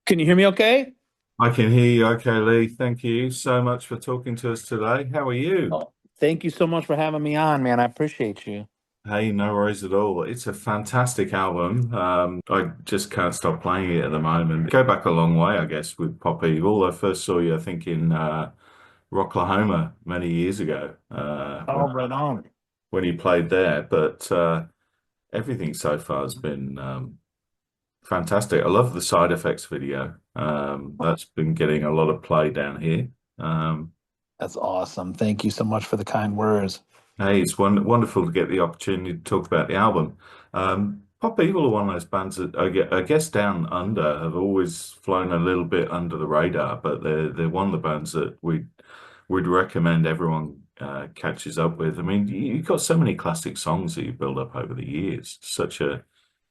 Can you hear me okay? I can hear you okay, Lee. Thank you so much for talking to us today. How are you? Oh, thank you so much for having me on, man. I appreciate you. Hey, no worries at all. It's a fantastic album. I just can't stop playing it at the moment. Go back a long way, I guess, with Pop Evil. I first saw you, I think, in Rocklahoma many years ago Oh, right on. when you played there. But everything so far has been fantastic. I love the side effects video. That's been getting a lot of play down here. Um, That's awesome. Thank you so much for the kind words. Hey, it's wonderful to get the opportunity to talk about the album. Pop Evil are one of those bands that I guess down under have always flown a little bit under the radar, but they're one of the bands that we'd recommend everyone catches up with. I mean, you've got so many classic songs that you build up over the years, such a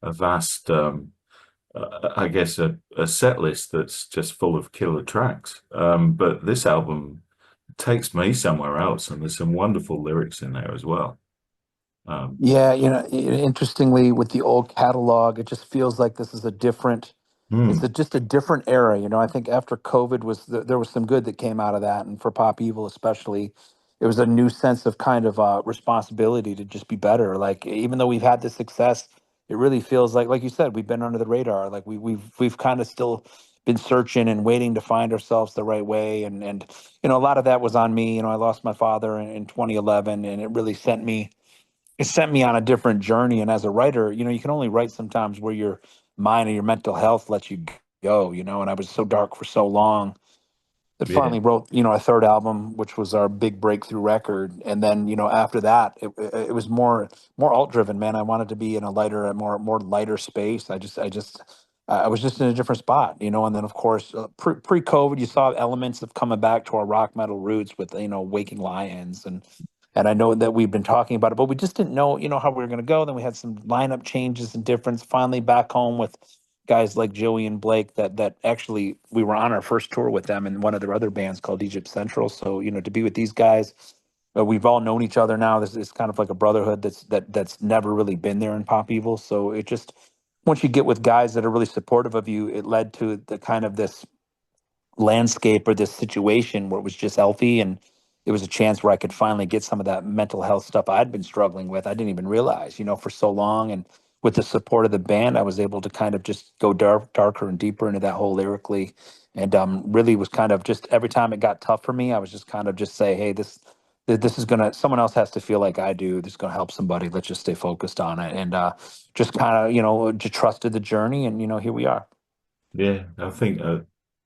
vast, I guess, a set list that's just full of killer tracks. But this album takes me somewhere else, and there's some wonderful lyrics in there as well. Um, Yeah, interestingly, with the old catalog, it just feels like this is hmm, just a different era. I think after COVID there was some good that came out of that, and for Pop Evil especially, it was a new sense of kind of responsibility to just be better. Like even though we've had this success, it really feels like you said, we've been under the radar. Like we've kind of still been searching and waiting to find ourselves the right way, and a lot of that was on me. I lost my father in 2011, and it really sent me on a different journey. And as a writer, you can only write sometimes where your mind and your mental health lets you go, and I was so dark for so long that yeah, finally wrote, a third album, which was our big breakthrough record. And then, after that, it was more alt driven, man. I wanted to be in a more lighter space. I was just in a different spot, and then of course, pre-COVID, you saw elements of coming back to our rock metal roots with, Waking Lions, and I know that we've been talking about it, but we just didn't know, how we were going to go. Then we had some lineup changes and difference. Finally, back home with guys like Joey and Blake. That actually we were on our first tour with them in one of their other bands called Egypt Central. So to be with these guys, we've all known each other now. This is kind of like a brotherhood that's never really been there in Pop Evil. So it just once you get with guys that are really supportive of you, it led to the kind of this landscape or this situation where it was just healthy, and it was a chance where I could finally get some of that mental health stuff I'd been struggling with. I didn't even realize, for so long. And with the support of the band, I was able to kind of just go darker and deeper into that whole lyrically. And really was kind of just every time it got tough for me, I was just kind of just say, hey, this is gonna, someone else has to feel like I do. This is gonna help somebody. Let's just stay focused on it. And just kind of, just trusted the journey, and here we are. yeah.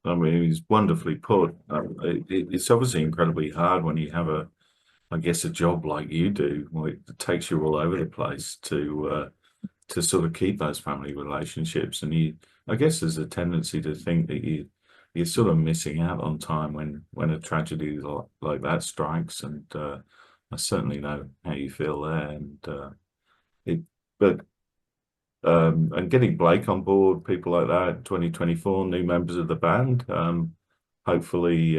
I mean, it's wonderfully put. It's obviously incredibly hard when you have I guess, a job like you do, where it takes you all over the place to sort of keep those family relationships. And I guess, there's a tendency to think that you're sort of missing out on time when a tragedy like that strikes. And I certainly know how you feel there. It, but and getting Blake on board, people like that, 2024, new members of the band. Hopefully,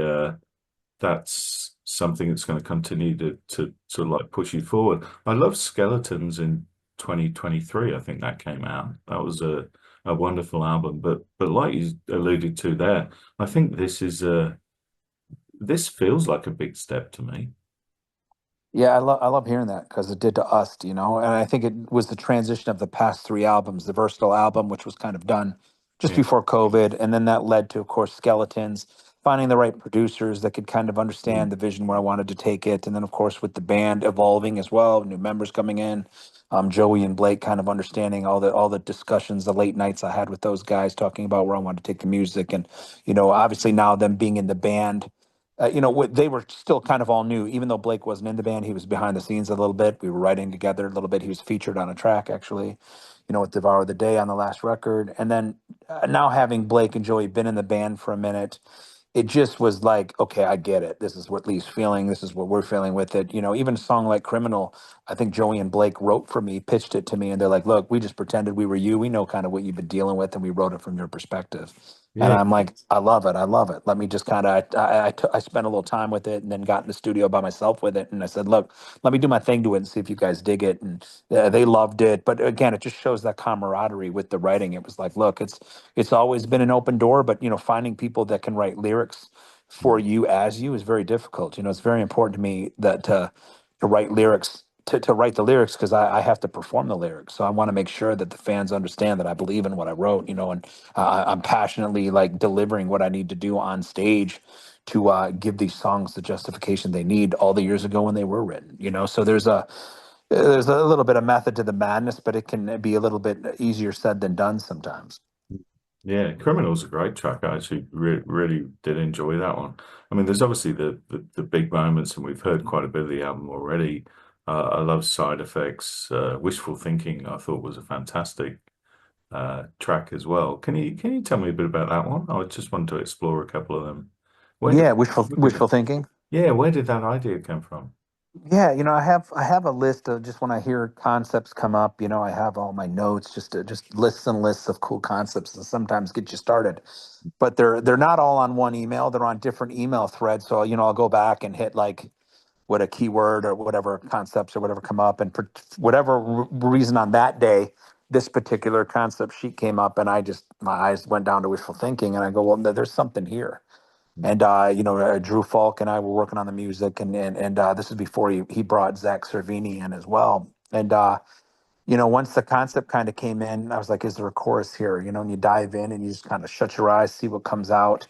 that's something that's going to continue to sort of like push you forward. I love Skeletons in 2023. I think that came out. That was a wonderful album. But like you alluded to there, I think this feels like a big step to me. Yeah, I love hearing that because it did to us, and I think it was the transition of the past three albums, the Versatile album, which was kind of done just Yeah. before COVID, and then that led to, of course, Skeletons, finding the right producers that could kind of Mm. understand the vision where I wanted to take it, and then of course with the band evolving as well, new members coming in, Joey and Blake kind of understanding all the discussions, the late nights I had with those guys talking about where I wanted to take the music, and obviously now them being in the band, they were still kind of all new. Even though Blake wasn't in the band, he was behind the scenes a little bit. We were writing together a little bit. He was featured on a track, actually, with Devour the Day on the last record. And then now having Blake and Joey been in the band for a minute, it just was like, okay, I get it. This is what Lee's feeling. This is what we're feeling with it. Even a song like Criminal, I think Joey and Blake wrote for me, pitched it to me, and they're like, look, we just pretended we were you. We know kind of what you've been dealing with, and we wrote it from your perspective. And Yeah. I'm like, I love it. I love it. Let me just kind of, I spent a little time with it and then got in the studio by myself with it. And I said, look, let me do my thing to it and see if you guys dig it. And they loved it. But again, it just shows that camaraderie with the writing. It was like, look, it's always been an open door, but finding people that can write lyrics for you as you is very difficult. It's very important to me that to write lyrics. To write the lyrics because I have to perform the lyrics, so I want to make sure that the fans understand that I believe in what I wrote, and I'm passionately like delivering what I need to do on stage to give these songs the justification they need all the years ago when they were written. So there's a little bit of method to the madness, but it can be a little bit easier said than done sometimes. Yeah, Criminal's a great track. I actually really did enjoy that one. I mean, there's obviously the big moments, and we've heard quite a bit of the album already. I love Side Effects. Wishful Thinking, I thought was a fantastic track as well. Can you tell me a bit about that one? I just wanted to explore a couple of them. Where did Yeah, wishful where did wishful that, thinking. yeah, where did that idea come from? Yeah, I have a list of just when I hear concepts come up, I have all my notes, just lists and lists of cool concepts that sometimes get you started. But they're not all on one email, they're on different email threads. So, I'll go back and hit like what a keyword or whatever concepts or whatever come up, and for whatever reason on that day, this particular concept sheet came up, and my eyes went down to wishful thinking, and I go, well, there's something here. And Drew Falk and I were working on the music, and this is before he brought Zach Cervini in as well. And once the concept kind of came in, I was like, is there a chorus here? And you dive in and you just kind of shut your eyes, see what comes out.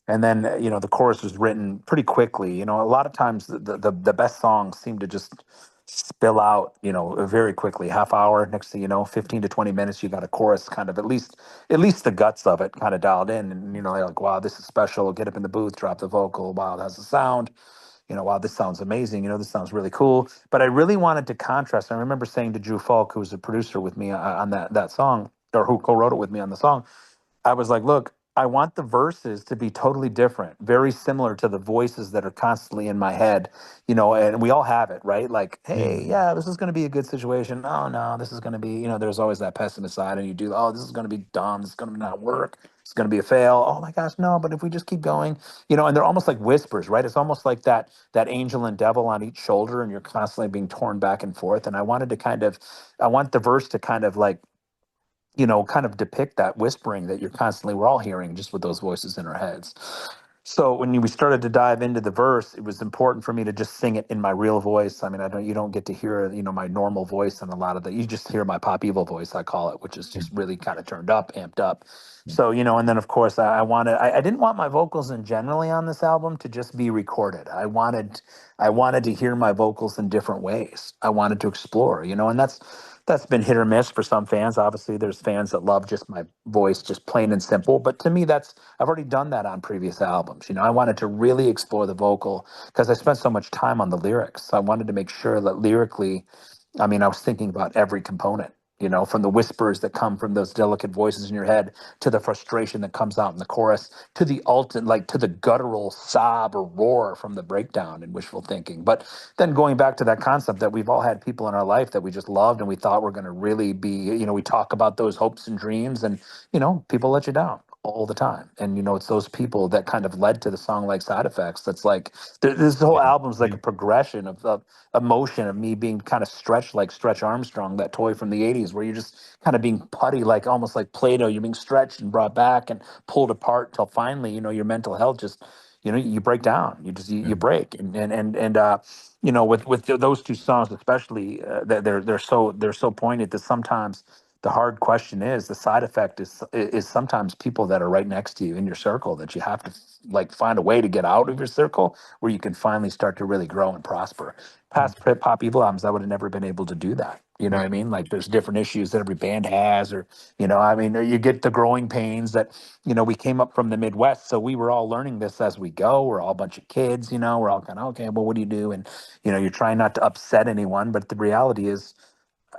And then, the chorus was written pretty quickly. A lot of times the best songs seem to just spill out, very quickly. Half hour, next thing you know, 15 to 20 minutes, you got a chorus kind of at least the guts of it kind of dialed in. And, you're like, wow, this is special. Get up in the booth, drop the vocal. Wow, that's the sound. Wow, this sounds amazing. This sounds really cool. But I really wanted to contrast. I remember saying to Drew Falk, who was a producer with me on that song, or who co-wrote it with me on the song, I was like, look, I want the verses to be totally different, very similar to the voices that are constantly in my head, and we all have it, right? Like, hey, Mm, yeah, this is going to be a good situation. Oh, no, this is going to be, there's always that pessimist side, and you do, oh, this is going to be dumb. This is going to not work. It's going to be a fail. Oh my gosh, no, but if we just keep going, and they're almost like whispers, right? It's almost like that angel and devil on each shoulder, and you're constantly being torn back and forth. And I want the verse to kind of like, kind of depict that whispering that we're all hearing just with those voices in our heads. So when we started to dive into the verse, it was important for me to just sing it in my real voice. I mean, you don't get to hear, my normal voice and a lot of you just hear my pop evil voice, I call it, which is mm, just really kind of turned up, amped up. mm, So, and then of course I didn't want my vocals in generally on this album to just be recorded. I wanted to hear my vocals in different ways. I wanted to explore, and that's been hit or miss for some fans. Obviously, there's fans that love just my voice, just plain and simple. But to me, I've already done that on previous albums. I wanted to really explore the vocal because I spent so much time on the lyrics. So I wanted to make sure that lyrically, I mean, I was thinking about every component, from the whispers that come from those delicate voices in your head to the frustration that comes out in the chorus to the ultimate, like to the guttural sob or roar from the breakdown in wishful thinking. But then going back to that concept that we've all had people in our life that we just loved and we thought were going to really be, we talk about those hopes and dreams, and, people let you down all the time. And, it's those people that kind of led to the song like Side Effects. That's like, this whole yeah, album's like yeah, a progression of emotion of me being kind of stretched like Stretch Armstrong, that toy from the 80s, where you're just kind of being putty, like almost like Play-Doh. You're being stretched and brought back and pulled apart till finally, your mental health just, you break down. You mm, break. With those two songs, especially, they're so pointed that sometimes the hard question is the side effect is sometimes people that are right next to you in your circle that you have to like find a way to get out of your circle where you can finally start to really grow and prosper. mm, Past pop evil albums, I would have never been able to do that. You know what I mean? Like there's different issues that every band has, or I mean, or you get the growing pains that we came up from the Midwest, so we were all learning this as we go. We're all a bunch of kids, we're all kind of okay. Well, what do? And you're trying not to upset anyone, but the reality is,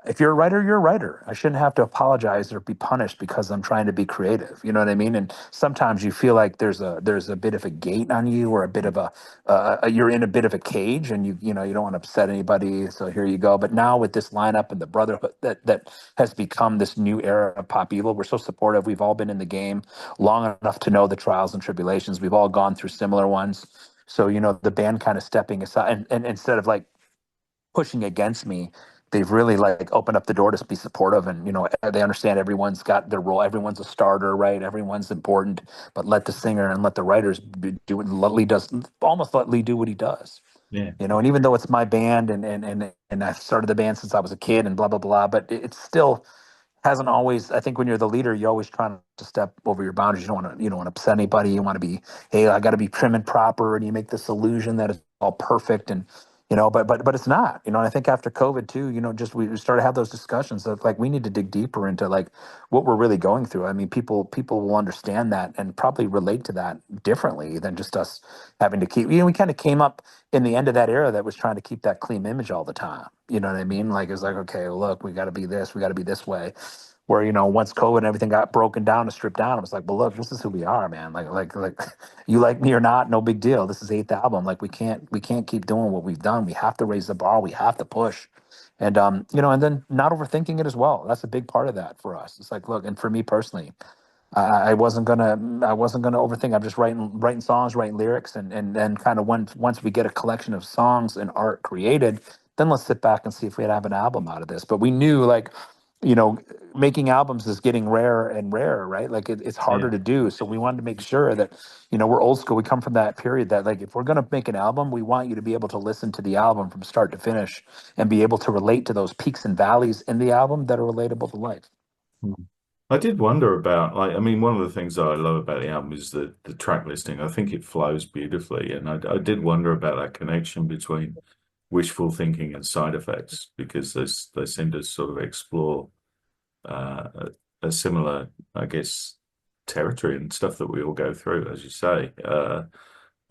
if you're a writer, you're a writer. I shouldn't have to apologize or be punished because I'm trying to be creative. You know what I mean? And sometimes you feel like there's a bit of a gate on you, or a bit of a you're in a bit of a cage, and you don't want to upset anybody. So here you go. But now with this lineup and the brotherhood that has become this new era of pop evil, we're so supportive. We've all been in the game long enough to know the trials and tribulations. We've all gone through similar ones. So the band kind of stepping aside, and instead of like pushing against me, they've really like opened up the door to be supportive. And they understand everyone's got their role, everyone's a starter, right? Everyone's important, but let the singer and let the writers do what Lee does. Almost let Lee do what he does. Yeah. And even though it's my band, and I've started the band since I was a kid, and blah blah blah, but it's still hasn't always. I think when you're the leader, you're always trying to step over your boundaries. You don't want to upset anybody. You want to be, hey, I got to be prim and proper, and you make this illusion that it's all perfect. And but it's not. And I think after COVID too, just we started to have those discussions of like we need to dig deeper into like what we're really going through. I mean, people will understand that and probably relate to that differently than just us having to keep. We kind of came up in the end of that era that was trying to keep that clean image all the time. You know what I mean? Like it's like, okay, well, look, we got to be this, we got to be this way. Where once COVID and everything got broken down and stripped down, it was like, well, look, this is who we are, man. Like, you like me or not, no big deal. This is eighth album. Like we can't keep doing what we've done. We have to raise the bar. We have to push, and then not overthinking it as well. That's a big part of that for us. It's like, look, and for me personally, I wasn't gonna overthink. I'm just writing songs, writing lyrics, and then kind of once we get a collection of songs and art created, then let's sit back and see if we have an album out of this. But we knew like, you know, making albums is getting rarer and rarer, right? Like it's Yeah. harder to do. So we wanted to make sure that, we're old school. We come from that period that like if we're gonna make an album, we want you to be able to listen to the album from start to finish and be able to relate to those peaks and valleys in the album that are relatable to life. Hmm. I did wonder about, like, I mean, one of the things that I love about the album is the track listing. I think it flows beautifully, and I did wonder about that connection between wishful thinking and side effects because they seem to sort of explore a similar, I guess, territory and stuff that we all go through, as you say.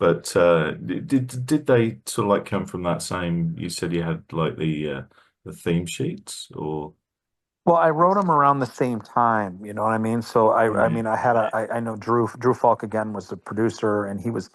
But did they sort of like come from that same? You said you had like the theme sheets, or Well, I wrote them around the same time, you know what I mean? So I yeah, mean, I know Drew Falk again was the producer, and he was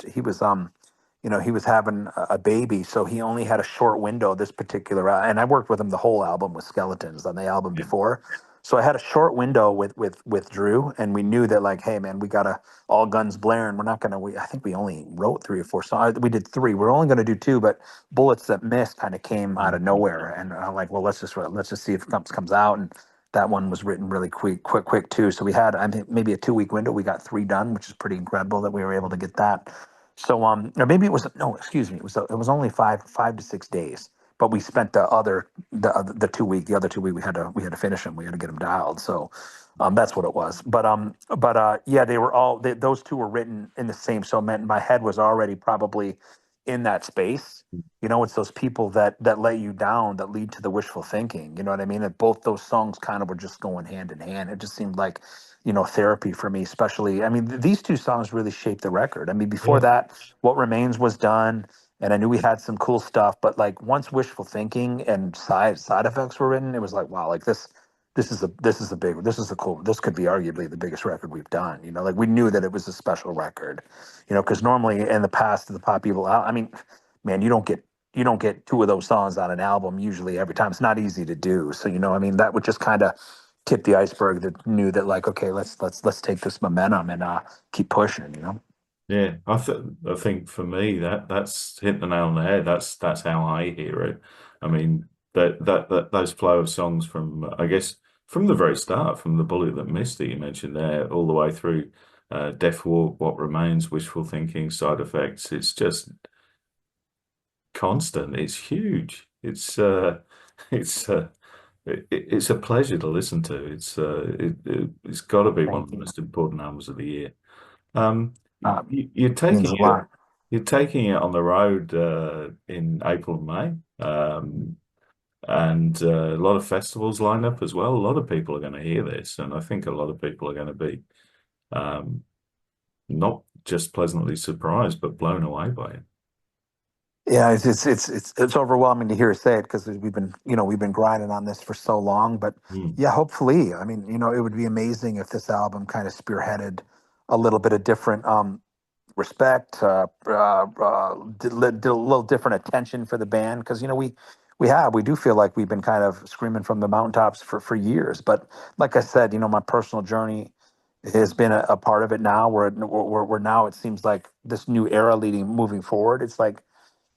having a baby, so he only had a short window this particular, and I worked with him the whole album with Skeletons on the album yeah, before. So I had a short window with Drew, and we knew that like, hey man, we gotta all guns blaring. We're not gonna. I think we only wrote three or four songs. We did three. We're only gonna do two, but Bullets That Miss kind of came out of nowhere, and I'm like, well, let's just see if it comes out. And that one was written really quick too. So we had, I think, maybe a 2 week window. We got three done, which is pretty incredible that we were able to get that. So or maybe it was, no, excuse me, it was only 5 to 6 days. But we spent the 2 week, the other 2 week we had to finish them. We had to get them dialed. So that's what it was. But yeah, those two were written in the same. So it meant my head was already probably in that space. It's those people that let you down that lead to the wishful thinking. You know what I mean? And both those songs kind of were just going hand in hand. It just seemed like, therapy for me, especially. I mean, these two songs really shaped the record. I mean, before yeah, that, What Remains was done, and I knew we had some cool stuff, but like once wishful thinking and side effects were written, it was like, wow, like this could be arguably the biggest record we've done. Like we knew that it was a special record, because normally in the past of the pop evil, I mean, man, you don't get two of those songs on an album usually every time. It's not easy to do. So I mean, that would just kind of tip the iceberg that knew that like, okay, let's take this momentum and keep pushing. yeah. I think for me that's hit the nail on the head. That's how I hear it. I mean that those flow of songs from I guess from the very start, from the Bullet That Missed that you mentioned there, all the way through Death Walk, What Remains, Wishful Thinking, Side Effects. It's just constant. It's huge. It's it's a pleasure to listen to. It's got to be one of Thank the you. most important albums of the year. Um, Uh, you're Means taking a it. lot. You're taking it on the road in April and May, and a lot of festivals lined up as well. A lot of people are going to hear this, and I think a lot of people are going to be um, not just pleasantly surprised, but blown away by it. Yeah, it's overwhelming to hear her say it because we've been grinding on this for so long. But Mm. yeah, hopefully, I mean, it would be amazing if this album kind of spearheaded a little bit of different respect, did a little different attention for the band because we do feel like we've been kind of screaming from the mountaintops for years. But like I said, my personal journey has been a part of it now. Where now it seems like this new era leading moving forward. It's like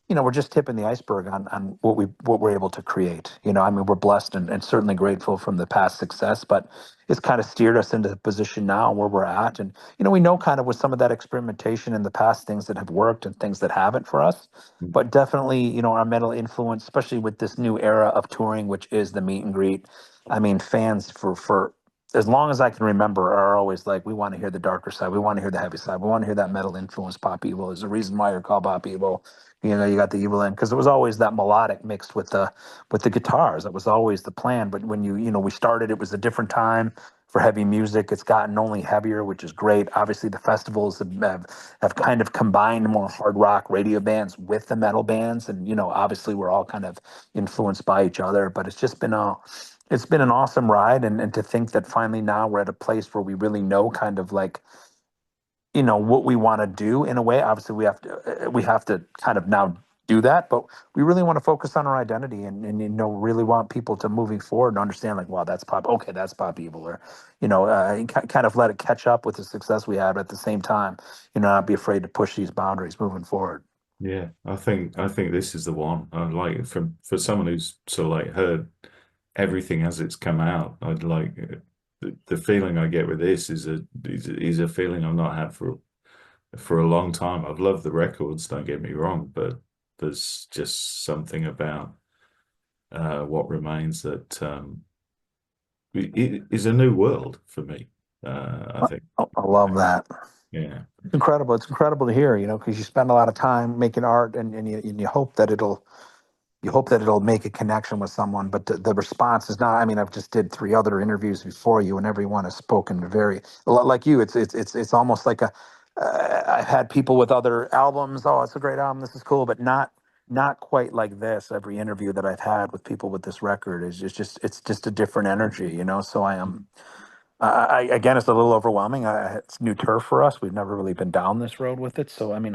we're just tipping the iceberg on what we're able to create. I mean, we're blessed and certainly grateful from the past success, but it's kind of steered us into the position now where we're at. And, we know kind of with some of that experimentation in the past, things that have worked and things that haven't for us. But definitely, our metal influence, especially with this new era of touring, which is the meet and greet. I mean, fans for as long as I can remember are always like, we want to hear the darker side. We want to hear the heavy side. We want to hear that metal influence pop evil. There's a reason why you're called pop evil. You got the evil end because it was always that melodic mixed with the guitars. That was always the plan. But when we started, it was a different time for heavy music. It's gotten only heavier, which is great. Obviously, the festivals have kind of combined more hard rock radio bands with the metal bands, and obviously we're all kind of influenced by each other. But it's been an awesome ride, and to think that finally now we're at a place where we really know kind of like what we want to do in a way. Obviously we have to kind of now do that, but we really want to focus on our identity and really want people to moving forward and understand like, wow, that's pop, okay, that's pop evil, or kind of let it catch up with the success we had, but at the same time not be afraid to push these boundaries moving forward. Yeah, I think this is the one. Like for someone who's sort of like heard everything as it's come out, I'd like the feeling I get with this is a feeling I've not had for a long time. I've loved the records, don't get me wrong, but there's just something about what remains that it is a new world for me. I think, I love that. yeah. Incredible. It's incredible to hear, because you spend a lot of time making art and you hope that it'll make a connection with someone, but the response is not. I mean, I've just did three other interviews before you, and everyone has spoken very like you. It's almost like I've had people with other albums. Oh, it's a great album. This is cool, but not quite like this. Every interview that I've had with people with this record is just it's just a different energy. So I am. Again, it's a little overwhelming. It's new turf for us. We've never really been down this road with it. So, I mean,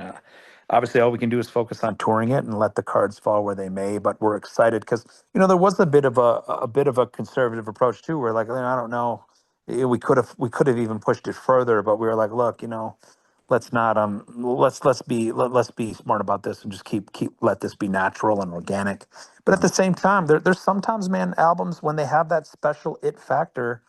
obviously, all we can do is focus on touring it and let the cards fall where they may. But we're excited because there was a bit of a conservative approach too. Where like, I don't know, we could have even pushed it further, but we were like, look, let's not let's be smart about this and just keep let this be natural and organic. But at the same time, there's sometimes, man, albums when they have that special it factor,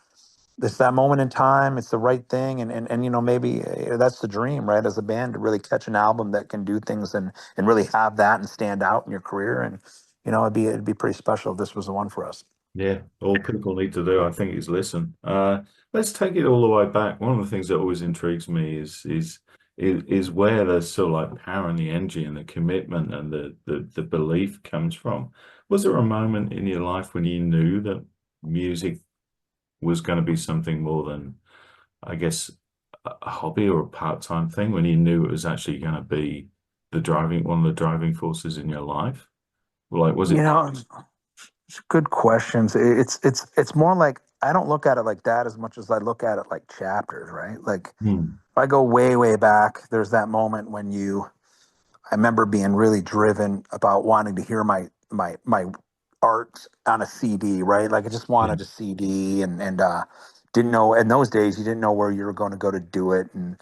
it's that moment in time, it's the right thing, and maybe that's the dream, right? As a band, to really catch an album that can do things and really have that and stand out in your career, and it'd be pretty special if this was the one for us. Yeah, all people need to do, I think, is listen. Let's take it all the way back. One of the things that always intrigues me is where the sort of like power and the energy and the commitment and the belief comes from. Was there a moment in your life when you knew that music was going to be something more than, I guess, a hobby or a part-time thing, when you knew it was actually going to be one of the driving forces in your life? Like, was You it? know, it's good questions. It's more like I don't look at it like that as much as I look at it like chapters, right? Like Hmm. if I go way, way back, there's that moment when I remember being really driven about wanting to hear my art on a CD, right? Like I just Yeah. wanted a CD and didn't know in those days you didn't know where you were going to go to do it, and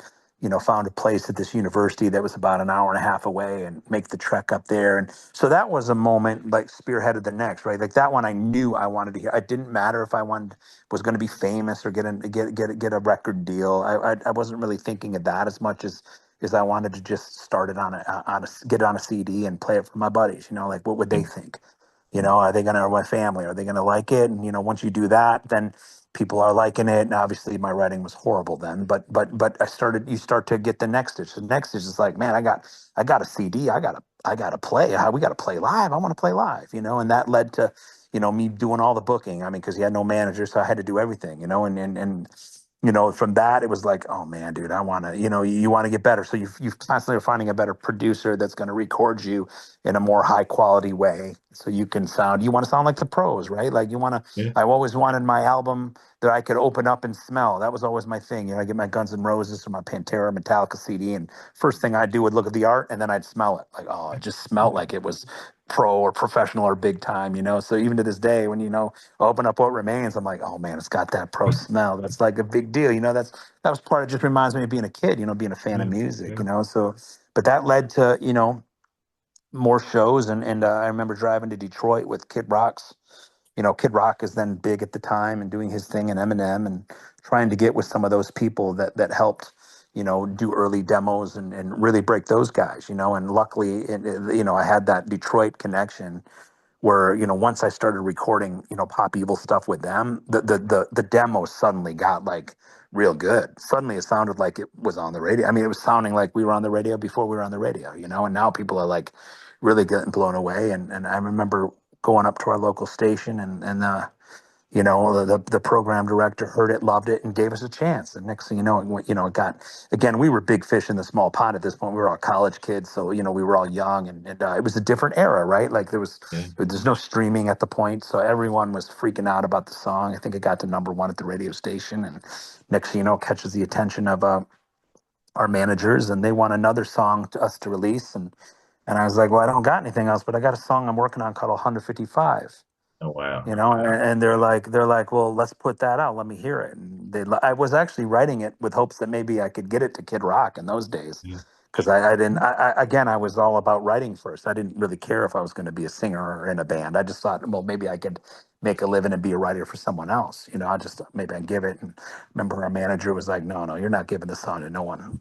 found a place at this university that was about an hour and a half away and make the trek up there. And so that was a moment like spearheaded the next, right? Like that one I knew I wanted to hear. It didn't matter if I wanted was going to be famous or get a record deal. I wasn't really thinking of that as much as I wanted to just start it get it on a CD and play it for my buddies. Like what would they think? Are they gonna, or my family, are they gonna like it? And once you do that, then people are liking it. And obviously, my writing was horrible then, but you start to get the next stitch. The next stitch is like, man, I got a CD. I gotta play. We gotta play live. I want to play live. And that led to me doing all the booking. I mean, because he had no manager, so I had to do everything. And from that, it was like, oh man, dude, I want to, you want to get better. So you constantly are finding a better producer that's going to record you in a more high quality way. So you want to sound like the pros, right? Like Yeah. I always wanted my album that I could open up and smell. That was always my thing. I get my Guns N' Roses or my Pantera, Metallica CD. And first thing I'd do would look at the art and then I'd smell it. Like, oh, it just smelled like it was pro or professional or big time. So even to this day, when, open up What Remains, I'm like, oh man, it's got that pro smell. That's like a big deal. That was part of, just reminds me of being a kid, being a fan of Yeah. music, Yeah. so, but that led to, more shows. And I remember driving to Detroit with Kid Rock's, Kid Rock is then big at the time and doing his thing, and Eminem, and trying to get with some of those people that helped, do early demos and really break those guys, and luckily, I had that Detroit connection where, once I started recording, Pop Evil stuff with them, the demo suddenly got like real good. Suddenly it sounded like it was on the radio. I mean, it was sounding like we were on the radio before we were on the radio, and now people are like really getting blown away. And I remember going up to our local station, and the program director heard it, loved it, and gave us a chance. And next thing you know, it got, again, we were big fish in the small pond at this point. We were all college kids, so we were all young, and it was a different era, right? Like Yeah. there's no streaming at the point, so everyone was freaking out about the song. I think it got to number one at the radio station, and next thing you know, it catches the attention of our managers, and they want another song to us to release, and I was like, well, I don't got anything else, but I got a song I'm working on called 155. Oh, wow. And they're like, well, let's put that out. Let me hear it. And I was actually writing it with hopes that maybe I could get it to Kid Rock in those days, Yeah. because I didn't. Again, I was all about writing first. I didn't really care if I was going to be a singer or in a band. I just thought, well, maybe I could make a living and be a writer for someone else. I just maybe I'd give it. And remember, our manager was like, no, no, you're not giving this song to no one.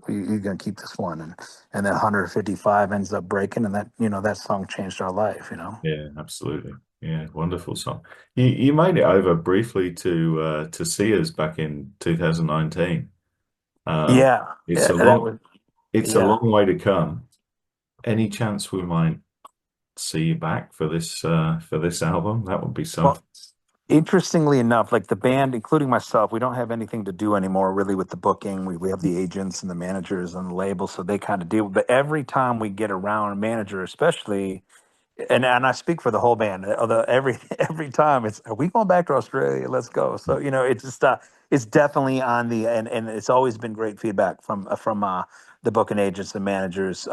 You're going to keep this one. And then 155 ends up breaking, and that song changed our life. Yeah, absolutely. Yeah, wonderful song. You made it over briefly to see us back in 2019. Um, Yeah, it's yeah, a that long was it's a yeah. long way to come. Any chance we might see you back for this album? That would be Well, something. interestingly enough, like the band, including myself, we don't have anything to do anymore really with the booking. We have the agents and the managers and the label, so they kind of deal. But every time we get around a manager, especially, and I speak for the whole band. Although every every time it's, are we going back to Australia? Let's go. So it's just it's definitely on the, and it's always been great feedback from the booking agents and managers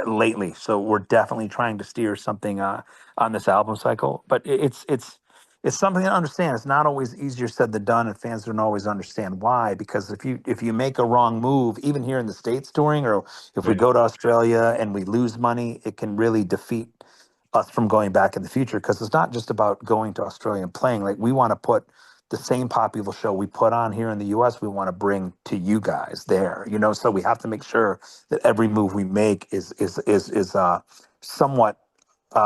lately. So we're definitely trying to steer something on this album cycle, but it's something to understand. It's not always easier said than done, and fans don't always understand why. Because if you make a wrong move, even here in the States touring, or if we Yeah, go to Australia and we lose money, it can really defeat us from going back in the future. Because it's not just about going to Australia and playing. Like, we want to put the same popular show we put on here in the U.S. We want to bring to you guys there. So we have to make sure that every move we make is somewhat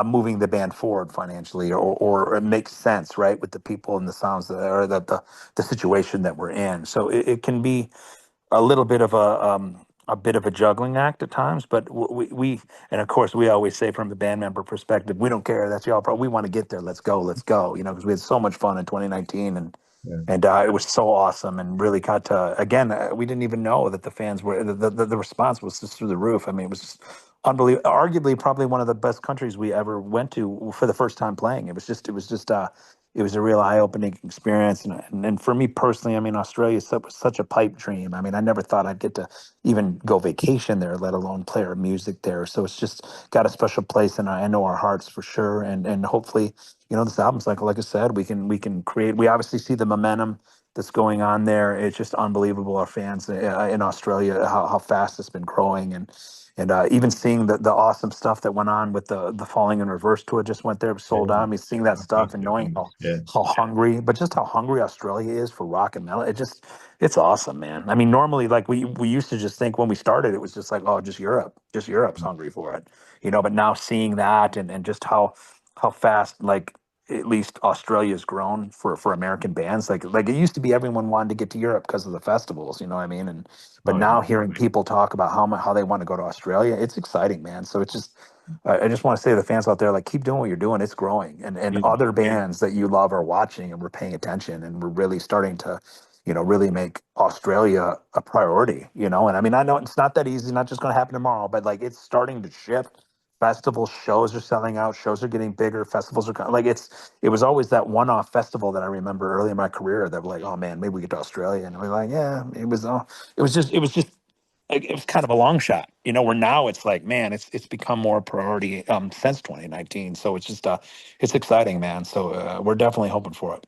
moving the band forward financially, or it makes sense, right, with the people and the sounds or the situation that we're in. So it can be a little bit of a bit of a juggling act at times, but we and of course we always say, from the band member perspective, we don't care. That's y'all problem. We want to get there. Let's go. Because we had so much fun in 2019, yeah, and it was so awesome, and really got to, again, we didn't even know that the fans were, the response was just through the roof. I mean, it was just unbelievable. Arguably, probably one of the best countries we ever went to for the first time playing. It was a real eye-opening experience, and for me personally, I mean, Australia is such a pipe dream. I mean, I never thought I'd get to even go vacation there, let alone play our music there. So it's just got a special place, and I know our hearts for sure. And hopefully, this album cycle, like I said, we can create. We obviously see the momentum that's going on there. It's just unbelievable. Our fans in Australia, how fast it's been growing, and even seeing the awesome stuff that went on with the Falling in Reverse tour, just went there, sold out. yeah. I mean, seeing that stuff and Fantastic knowing numbers. Yeah, how hungry, but just how hungry Australia is for rock and metal, it's awesome, man. I mean, normally, like, we used to just think when we started, it was just like, oh, just Europe's hungry for it, but now seeing that, and just how fast, like, at least Australia's grown for American bands. Like it used to be everyone wanted to get to Europe because of the festivals, you know what I mean? And but Oh, yeah. now hearing people talk about how they want to go to Australia, it's exciting, man. So it's just I just want to say to the fans out there, like keep doing what you're doing. It's growing, and Yeah. other bands that you love are watching, and we're paying attention, and we're really starting to, really make Australia a priority. And I mean, I know it's not that easy, not just going to happen tomorrow, but like it's starting to shift. Festival shows are selling out, shows are getting bigger, festivals are like it was always that one-off festival that I remember early in my career that were like, oh man, maybe we get to Australia, and we're like, yeah, it was just like, it was kind of a long shot, where now it's like, man, it's become more a priority since 2019. So it's just it's exciting, man. So we're definitely hoping for it.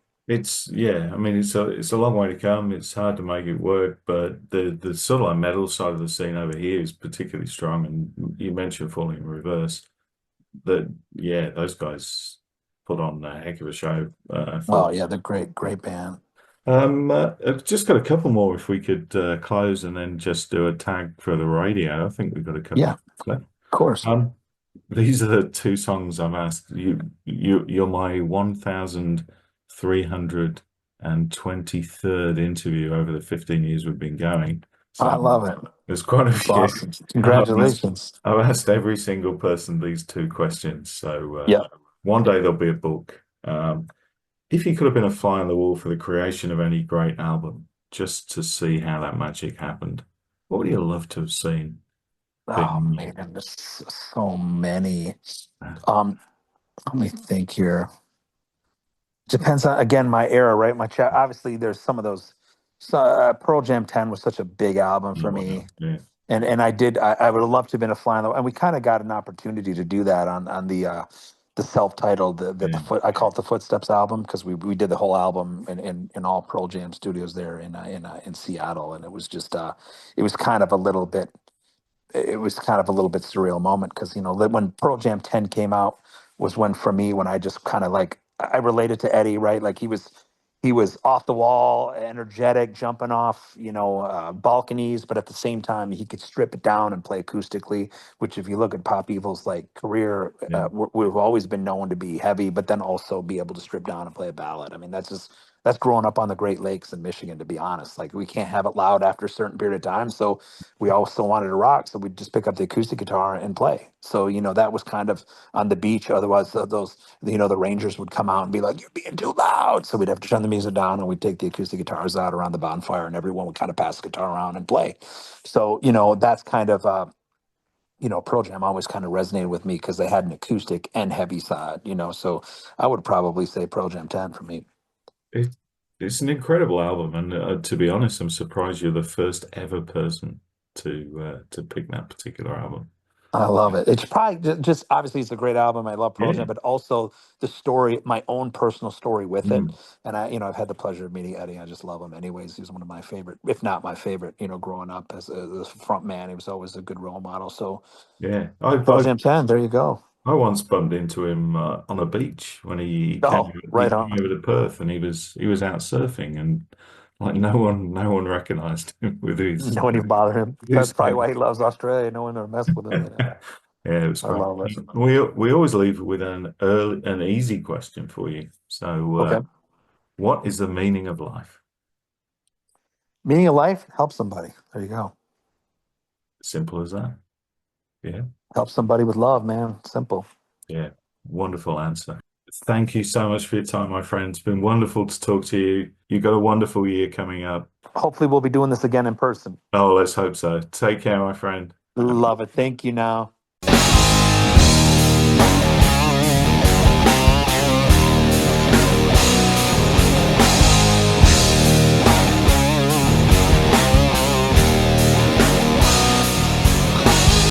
Yeah, I mean it's a long way to come. It's hard to make it work, but the sort of like metal side of the scene over here is particularly strong. And you mentioned Falling in Reverse. That Yeah, those guys put on a heck of a show for. Oh yeah, they're great, great band. I've just got a couple more if we could close and then just do a tag for the radio. I think we've got a couple Yeah, of of left. course. Um, these are the two songs I've asked you. You're my 1,323rd interview over the 15 years we've been going. So I love it. there's quite a It's few. awesome. And Congratulations. I've asked every single person these two questions. So Yeah. one day there'll be a book. If you could have been a fly on the wall for the creation of any great album, just to see how that magic happened, what would you love to have seen? Oh Been, man, there's so many. Um, Let me think here. Depends on again my era, right? My chat. Obviously, there's some of those. So, Pearl Jam 10 was such a big album for me, wow, yeah, and I would have loved to have been a fly on the, and we kind of got an opportunity to do that on the self-titled the yeah. foot I call it the Footsteps album because we did the whole album in all Pearl Jam studios there in Seattle, and it was kind of a little bit surreal moment because when Pearl Jam 10 came out was when for me when I just kind of like I related to Eddie, right? Like he was off the wall, energetic, jumping off balconies, but at the same time he could strip it down and play acoustically. Which if you look at Pop Evil's like career, Yeah. we've always been known to be heavy, but then also be able to strip down and play a ballad. I mean that's growing up on the Great Lakes in Michigan, to be honest. Like we can't have it loud after a certain period of time, so we also wanted to rock, so we'd just pick up the acoustic guitar and play. So that was kind of on the beach. Otherwise, those the Rangers would come out and be like, "You're being too loud," so we'd have to turn the music down, and we'd take the acoustic guitars out around the bonfire, and everyone would kind of pass the guitar around and play. So that's kind of Pearl Jam always kind of resonated with me because they had an acoustic and heavy side. So I would probably say Pearl Jam 10 for me. It, it's an incredible album, and to be honest, I'm surprised you're the first ever person to pick that particular album. I love it. It's probably just obviously it's a great album. I love Pearl Yeah. Jam, but also the story, my own personal story with it. Mm. And I've had the pleasure of meeting Eddie. I just love him. Anyways, he's one of my favorite, if not my favorite. Growing up as a front man, he was always a good role model. So Yeah. Pearl Jam 10, there you go. I once bumped into him on a beach when Oh, he right came on. over to Perth, and he was out surfing, and like no one recognized him with No one even bother him. That's his probably head. why he loves Australia. No one to mess with him. Yeah, it was I great. love it. We always leave with an easy question for you. So, Okay. what is the meaning of life? Meaning of life, help somebody. There you go. Simple as that. Yeah, Help somebody with love, man. Simple. yeah. Wonderful answer. Thank you so much for your time, my friend. It's been wonderful to talk to you. You've got a wonderful year coming up. Hopefully, we'll be doing this again in person. Oh, let's hope so. Take care, my friend. Love it. Thank you now.